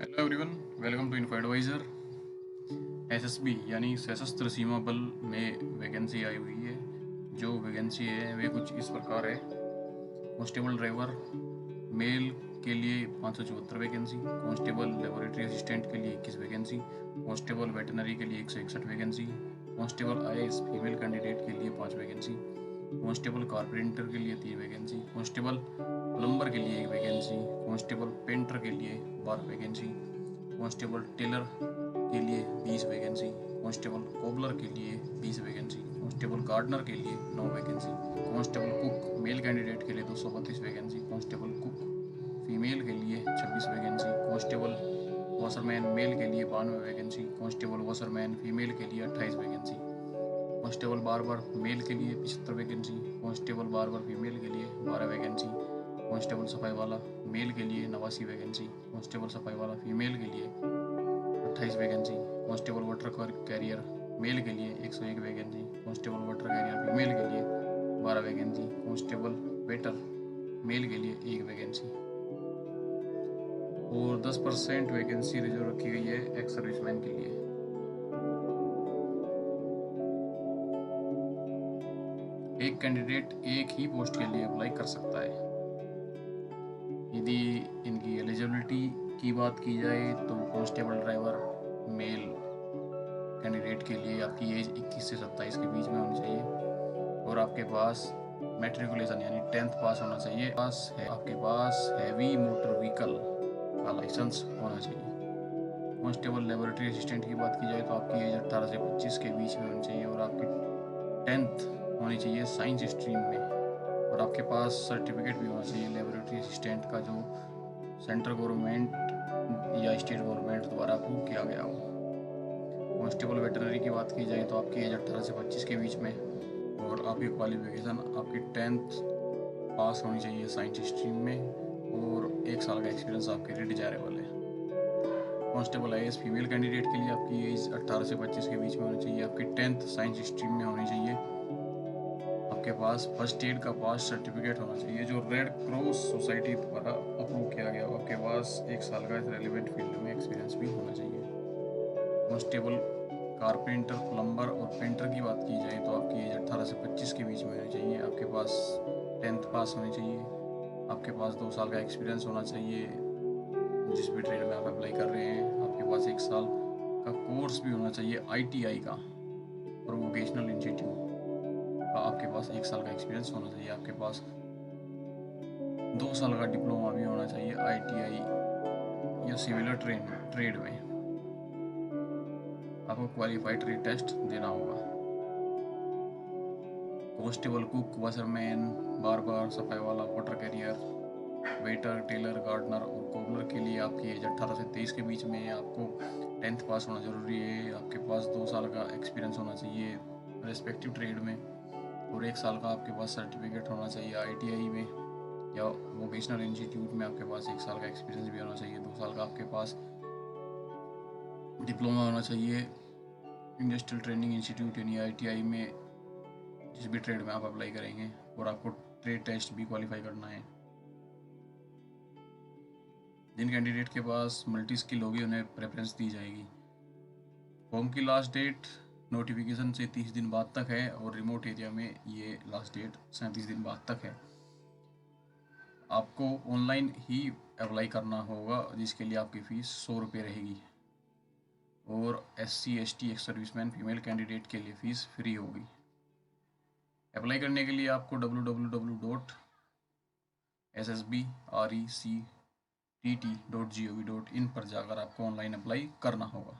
Hello everyone, welcome to Info Advisor. SSB यानी सशस्त्र सीमा बल में वैकेंसी आई हुई है। जो वैकेंसी है वे कुछ इस प्रकार है। कांस्टेबल ड्राइवर मेल के लिए 574 वैकेंसी, कांस्टेबल लेबोरेटरी असिस्टेंट के लिए 21 वैकेंसी, कांस्टेबल वेटनरी के लिए 161 vacancy, constable IAS female candidate के लिए 5 वैकेंसी, कांस्टेबल कारपेंटर के लिए 3 वैकेंसी, कांस्टेबल प्लम्बर के लिए 1 वैकेंसी, कांस्टेबल पेंटर के लिए 12 वैकेंसी, कांस्टेबल टेलर के लिए 20 वैकेंसी, कांस्टेबल कोबलर के लिए 20 वैकेंसी, कांस्टेबल गार्डनर के लिए 9 vacancy, constable cook male candidate के लिए 232 वैकेंसी, कांस्टेबल कुक फीमेल के लिए 26 वैकेंसी, कांस्टेबल वॉशरमैन मेल के लिए 92 वैकेंसी, कांस्टेबल वॉशरमैन फीमेल के लिए 28 वैकेंसी, कांस्टेबल बार्बर मेल के लिए 75 वैकेंसी, कांस्टेबल बार्बर फीमेल के लिए 12 वैकेंसी, कांस्टेबल सफाई वाला मेल के लिए 89 वैकेंसी, कांस्टेबल सफाई वाला फीमेल के लिए 28 vacancy, constable water carrier male के लिए 101 vacancy, constable water carrier female के लिए 12 वैकेंसी, कांस्टेबल वेटर मेल के लिए 1 वैकेंसी और 10% वैकेंसी रिजर्व रखी गई है एक्स सर्विसमैन के लिए। एक कैंडिडेट एक ही पोस्ट के लिए अप्लाई कर सकता है। यदि इनकी एलिजिबिलिटी की बात की जाए तो कांस्टेबल ड्राइवर मेल कैंडिडेट के लिए आपकी एज 21 से 27 के बीच में होनी चाहिए और आपके पास मैट्रिकुलेशन यानी 10th पास होना चाहिए। आपके पास हैवी मोटर व्हीकल का लाइसेंस होना चाहिए। कांस्टेबल लेबोरेटरी असिस्टेंट की बात की जाए तो आपकी एज 18 से 25 के बीच में होनी चाहिए और आपकी 10th होनी चाहिए साइंस स्ट्रीम में और आपके पास सर्टिफिकेट भी होना चाहिए लेबोरेटरी असिस्टेंट का जो सेंट्रल गवर्नमेंट या स्टेट गवर्नमेंट द्वारा अप्रूव किया गया हो। कांस्टेबल वेटनरी की बात की जाए तो आपकी एज 18 से 25 के बीच में और आपकी क्वालिफिकेशन आपकी 10th पास होनी चाहिए साइंस स्ट्रीम में और 1 साल का एक्सपीरियंस आपके लिए डिजायरेबल है। कांस्टेबल आईएएस फीमेल कैंडिडेट के लिए आपकी एज 18 से 25 के बीच में होनी चाहिए। आपकी 10th साइंस स्ट्रीम में होनी चाहिए। आपके पास फर्स्ट एड का पास सर्टिफिकेट होना चाहिए जो रेड क्रॉस सोसाइटी द्वारा अप्रूव किया गया हो। आपके पास 1 साल का रेलिवेंट फील्ड में एक्सपीरियंस भी होना चाहिए। कांस्टेबल कारपेंटर प्लम्बर और पेंटर की बात की जाए तो आपकी एज 18 से 25 के बीच में होनी चाहिए। आपके पास 10th पास होनी चाहिए। आपके पास 2 साल का एक्सपीरियंस होना चाहिए जिस भी ट्रेड में आप अप्लाई कर रहे हैं। आपके पास 1 साल का कोर्स भी होना चाहिए आईटीआई का और वोकेशनल इंस्टीट्यूट का आपके पास 1 साल का एक्सपीरियंस होना चाहिए। आपके पास 2 साल का डिप्लोमा भी होना चाहिए आईटीआई या सिमिलर ट्रेड में। आपको क्वालिफाइड ट्रेड टेस्ट देना होगा। कांस्टेबल कुक वॉशरमैन बार्बर सफाई वाला water carrier waiter tailor gardener और कोबलर के लिए आपकी एज 18 से 23 के बीच में आपको 10th पास होना ज़रूरी है। आपके पास 2 साल का एक्सपीरियंस होना चाहिए रेस्पेक्टिव ट्रेड में और 1 साल का आपके पास सर्टिफिकेट होना चाहिए आईटीआई में या वोकेशनल इंस्टीट्यूट में। आपके पास 1 साल का एक्सपीरियंस भी होना चाहिए। 2 साल का आपके पास डिप्लोमा होना चाहिए इंडस्ट्रियल ट्रेनिंग इंस्टीट्यूट यानी आईटीआई में जिस भी ट्रेड में आप अप्लाई करेंगे और आपको ट्रेड टेस्ट भी क्वालिफाई करना है। जिन कैंडिडेट के पास मल्टी स्किल होगी उन्हें प्रेफरेंस दी जाएगी। फॉर्म की लास्ट डेट नोटिफिकेशन से 30 दिन बाद तक है और रिमोट एरिया में ये लास्ट डेट 37 दिन बाद तक है। आपको ऑनलाइन ही अप्लाई करना होगा जिसके लिए आपकी फ़ीस 100 रुपये रहेगी और SC/ST ex serviceman female candidate के लिए फ़ीस फ्री होगी। अप्लाई करने के लिए आपको www.ssbrect.gov.in पर जाकर आपको ऑनलाइन अप्लाई करना होगा।